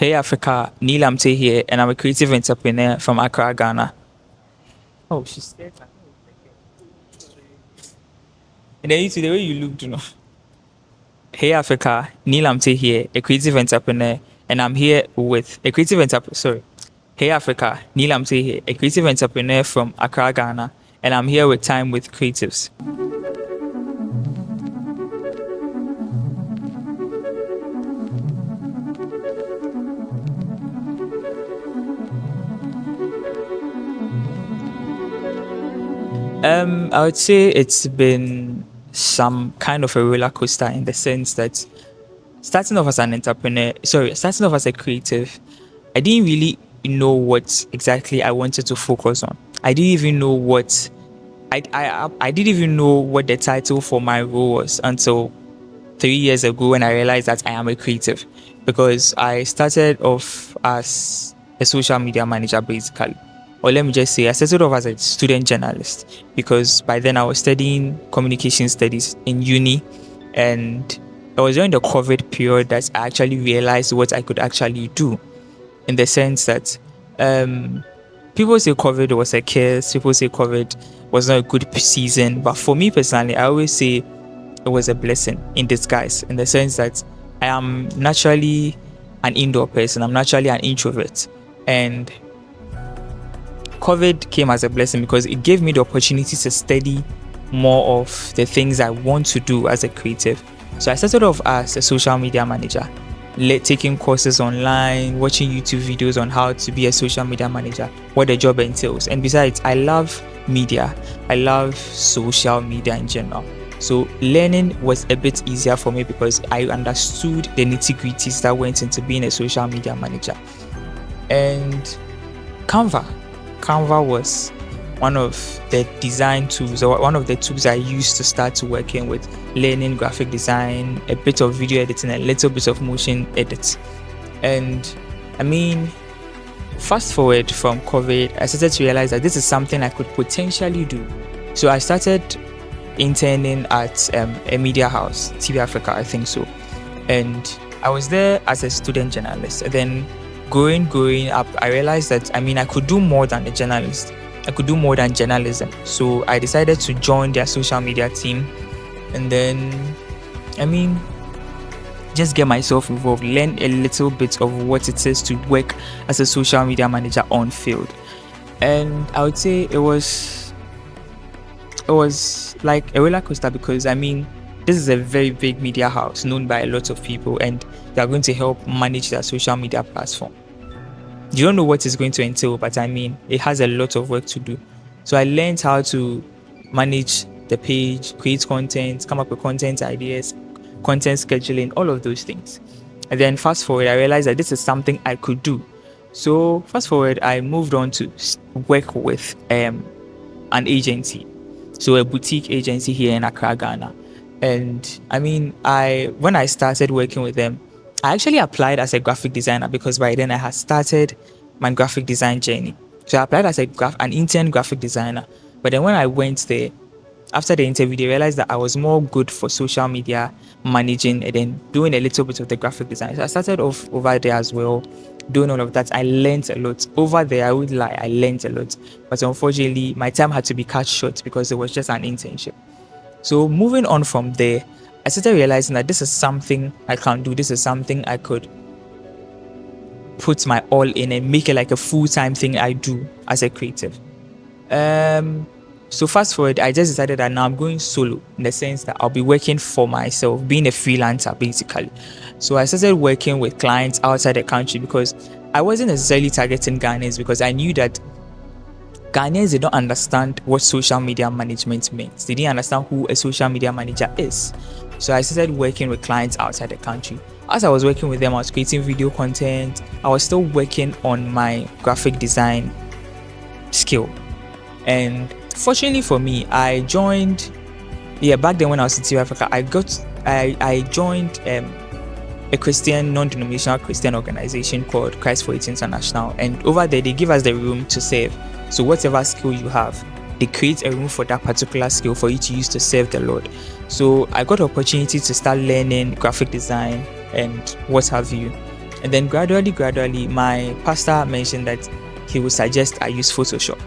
Hey Africa, Neil Amte here, and I'm a creative entrepreneur from Accra, Ghana. Oh, she's there. And then you see the way you look, you know. Hey Africa, Neil Amte here, a creative entrepreneur, and I'm here with a creative entrepreneur. Sorry. Hey Africa, Neil Amte here, a creative entrepreneur from Accra, Ghana, and I'm here with Time with Creatives. I would say it's been some kind of a roller coaster in the sense that starting off as a creative, I didn't really know what exactly I wanted to focus on. I didn't even know what I didn't even know what the title for my role was until 3 years ago when I realized that I am a creative, because I started off as a social media manager basically. Or let me just say, I started off as a student journalist because by then I was studying communication studies in uni, and it was during the COVID period that I actually realized what I could actually do, in the sense that people say COVID was a curse, people say COVID was not a good season, but for me personally, I always say it was a blessing in disguise, in the sense that I am naturally an indoor person, I'm naturally an introvert, and COVID came as a blessing because it gave me the opportunity to study more of the things I want to do as a creative. So I started off as a social media manager, taking courses online, watching YouTube videos on how to be a social media manager, what the job entails. And besides, I love media. I love social media in general. So learning was a bit easier for me because I understood the nitty-gritties that went into being a social media manager. And Canva was one of the design tools, or one of the tools I used to start working with, learning graphic design, a bit of video editing, a little bit of motion edits. And I mean, fast forward from COVID, I started to realize that this is something I could potentially do. So I started interning at a media house, TV Africa, I think so. And I was there as a student journalist. And then growing up, I realized that I could do more than a journalist. I could do more than journalism. So I decided to join their social media team, and then just get myself involved, learn a little bit of what it is to work as a social media manager on field. And I would say it was like a roller coaster because this is a very big media house known by a lot of people, and they are going to help manage their social media platform. You don't know what it's going to entail, but it has a lot of work to do. So I learned how to manage the page, create content, come up with content ideas, content scheduling, all of those things. And then fast forward, I realized that this is something I could do. So fast forward, I moved on to work with an agency, so a boutique agency here in Accra, Ghana. And when I started working with them, I actually applied as a graphic designer because by then I had started my graphic design journey. So I applied as an intern graphic designer. But then when I went there, after the interview, they realized that I was more good for social media managing and then doing a little bit of the graphic design. So I started off over there as well, doing all of that. I learned a lot. Over there, I would lie, I learned a lot. But unfortunately, my time had to be cut short because it was just an internship. So moving on from there, I started realizing that this is something I can do. This is something I could put my all in and make it like a full-time thing I do as a creative. So fast forward, I just decided that now I'm going solo, in the sense that I'll be working for myself, being a freelancer basically. So I started working with clients outside the country because I wasn't necessarily targeting Ghanaians, because I knew that Ghanaians did not understand what social media management means. They didn't understand who a social media manager is. So I started working with clients outside the country. As I was working with them, I was creating video content. I was still working on my graphic design skill. And fortunately for me, I joined, back then when I was in TV Africa, I joined a Christian, non-denominational Christian organization called Christ for It International. And over there, they give us the room to serve. So whatever skill you have, they create a room for that particular skill for you to use to serve the Lord. So I got the opportunity to start learning graphic design and what have you. And then gradually, my pastor mentioned that he would suggest I use Photoshop.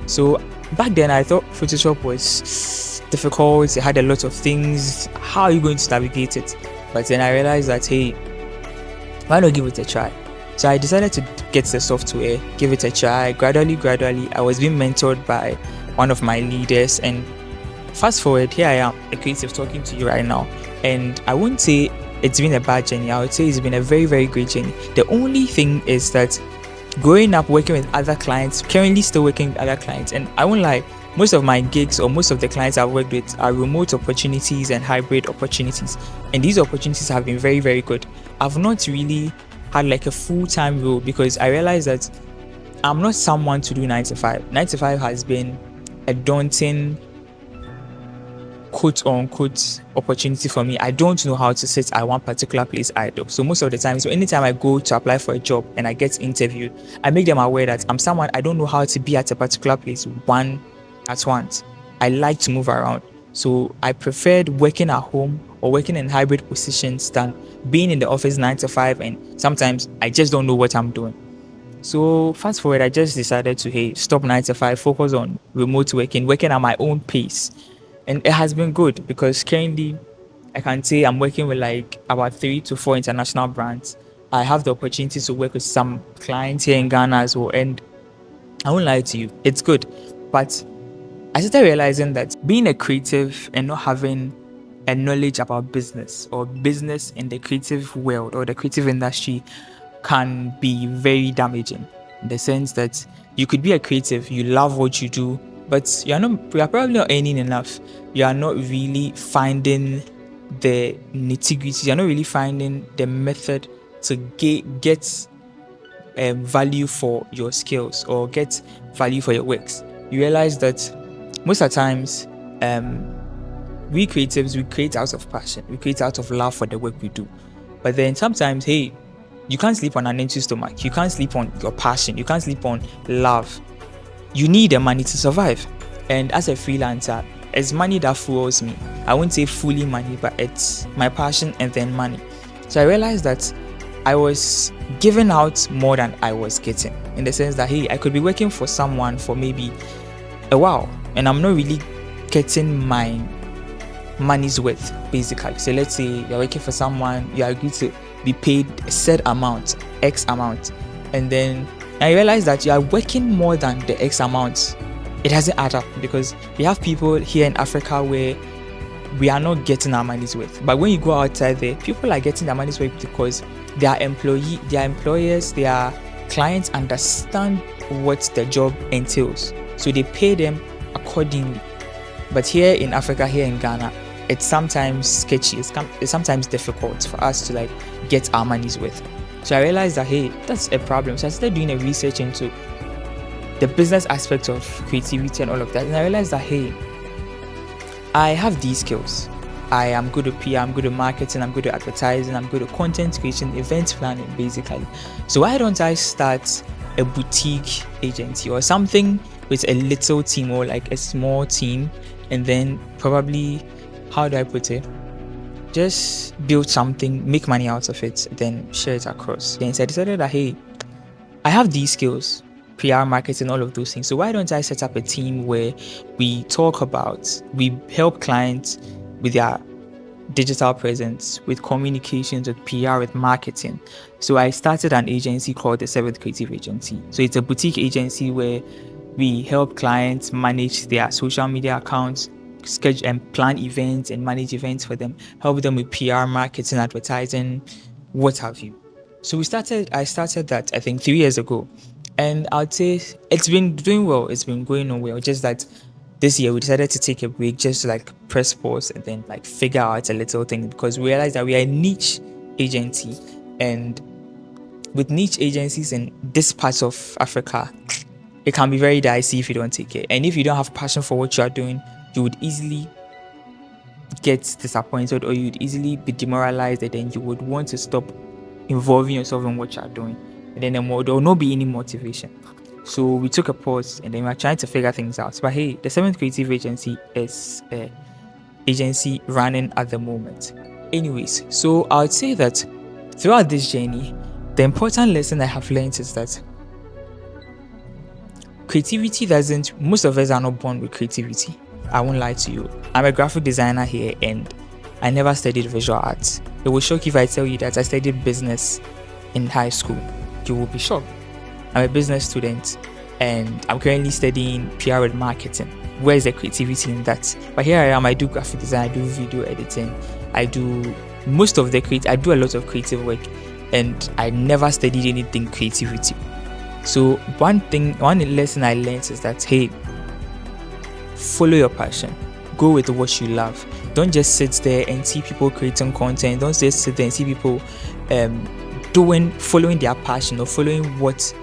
So back then, I thought Photoshop was difficult. It had a lot of things. How are you going to navigate it? But then I realized that, hey, why not give it a try? So I decided to get the software, give it a try. Gradually, I was being mentored by one of my leaders. And fast forward, here I am, a creative, talking to you right now. And I wouldn't say it's been a bad journey. I would say it's been a very, very great journey. The only thing is that growing up working with other clients, currently still working with other clients, and I won't lie, most of my gigs or most of the clients I've worked with are remote opportunities and hybrid opportunities. And these opportunities have been very, very good. I've not really had like a full-time role because I realized that I'm not someone to do 9 to 5. 9 to 5 has been a daunting, quote unquote, opportunity for me. I don't know how to sit at one particular place idle. So most of the time, so anytime I go to apply for a job and I get interviewed, I make them aware that I'm someone, I don't know how to be at a particular place one at once. I like to move around. So I preferred working at home or working in hybrid positions than being in the office 9 to 5, and sometimes I just don't know what I'm doing. So fast forward, I just decided to, hey, stop 9 to 5, focus on remote working at my own pace. And it has been good because currently I can say I'm working with like about 3 to 4 international brands. I have the opportunity to work with some clients here in Ghana as well. And I won't lie to you, it's good. But I started realizing that being a creative and not having a knowledge about business or business in the creative world or the creative industry can be very damaging, in the sense that you could be a creative, you love what you do, but you are probably not earning enough. You are not really finding the nitty-gritty. You're not really finding the method to get value for your skills or get value for your works. You realize that most of the times, we creatives, we create out of passion, we create out of love for the work we do. But then sometimes, hey, you can't sleep on an empty stomach. You can't sleep on your passion. You can't sleep on love. You need the money to survive. And as a freelancer, it's money that fuels me. I won't say fully money, but it's my passion and then money. So I realized that I was giving out more than I was getting, in the sense that, hey, I could be working for someone for maybe a while and I'm not really getting my money's worth, basically. So let's say you're working for someone, you agree to be paid a set amount, X amount, and then I realize that you are working more than the X amount. It doesn't add up because we have people here in Africa where we are not getting our money's worth. But when you go outside there, people are getting their money's worth because their employers, their clients understand what the job entails. So they pay them accordingly. But here in Africa, here in Ghana, it's sometimes sketchy. It's sometimes difficult for us to like get our money's worth. So I realized that, hey, that's a problem. So I started doing a research into the business aspect of creativity and all of that. And I realized that, hey, I have these skills. I am good at PR, I'm good at marketing, I'm good at advertising, I'm good at content creation, event planning, basically. So why don't I start a boutique agency or something with a little team or like a small team, and then probably, how do I put it? Just build something, make money out of it, then share it across. Then I decided that, hey, I have these skills, PR, marketing, all of those things. So why don't I set up a team where we help clients with their digital presence, with communications, with PR, with marketing. So I started an agency called the Seventh Creative Agency. So it's a boutique agency where we help clients manage their social media accounts, schedule and plan events and manage events for them, help them with PR, marketing, advertising, what have you. So I started that, I think, 3 years ago. And I'd say it's been doing well. It's been going on well. Just that this year we decided to take a break, just to like press pause and then like figure out a little thing, because we realized that we are a niche agency. And with niche agencies in this part of Africa, it can be very dicey if you don't take it. And if you don't have passion for what you are doing, you would easily get disappointed or you'd easily be demoralized, and then you would want to stop involving yourself in what you are doing. And then there will not be any motivation. So we took a pause and then we are trying to figure things out. But hey, the Seventh Creative Agency is an agency running at the moment. Anyways, so I would say that throughout this journey, The important lesson I have learned is that creativity doesn't, most of us are not born with creativity. I won't lie to you. I'm a graphic designer here and I never studied visual arts. It will shock you if I tell you that I studied business in high school. You will be shocked. I'm a business student and I'm currently studying PR and marketing. Where is the creativity in that? But here I am, I do graphic design, I do video editing, I do I do a lot of creative work and I never studied anything creativity. So one lesson I learned is that, hey, follow your passion. Go with what you love. Don't just sit there and see people creating content. Don't just sit there and see people following their passion or following what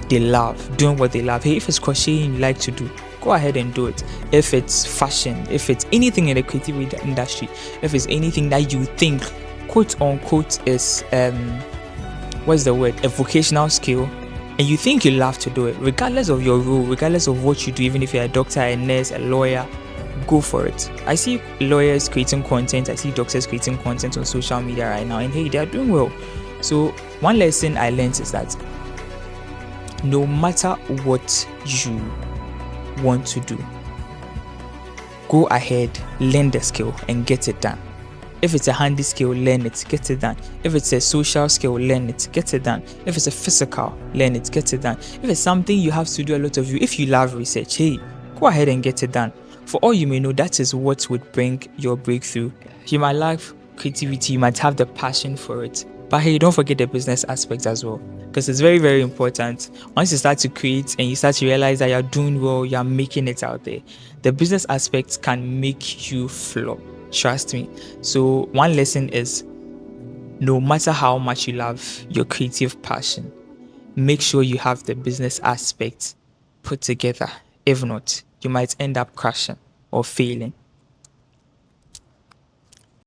they love, doing what they love. Hey, if it's crocheting you like to do, go ahead and do it. If it's fashion, if it's anything in the creative industry, if it's anything that you think, quote unquote, is what's the word, a vocational skill, and you think you love to do it, regardless of your role, regardless of what you do, even if you're a doctor, a nurse, a lawyer, go for it. I see lawyers creating content, I see doctors creating content on social media right now, and hey, they are doing well. So one lesson I learned is that no matter what you want to do, go ahead, learn the skill and get it done. If it's a handy skill, learn it, get it done. If it's a social skill, learn it, get it done. If it's a physical, learn it, get it done. If it's something you have to do a lot of, if you love research, hey, go ahead and get it done. For all you may know, that is what would bring your breakthrough. You might love creativity, you might have the passion for it, but hey, don't forget the business aspect as well, because it's very, very important. Once you start to create and you start to realize that you're doing well, you're making it out there, the business aspects can make you flop. Trust me. So one lesson is, no matter how much you love your creative passion, make sure you have the business aspect put together. If not, you might end up crashing or failing.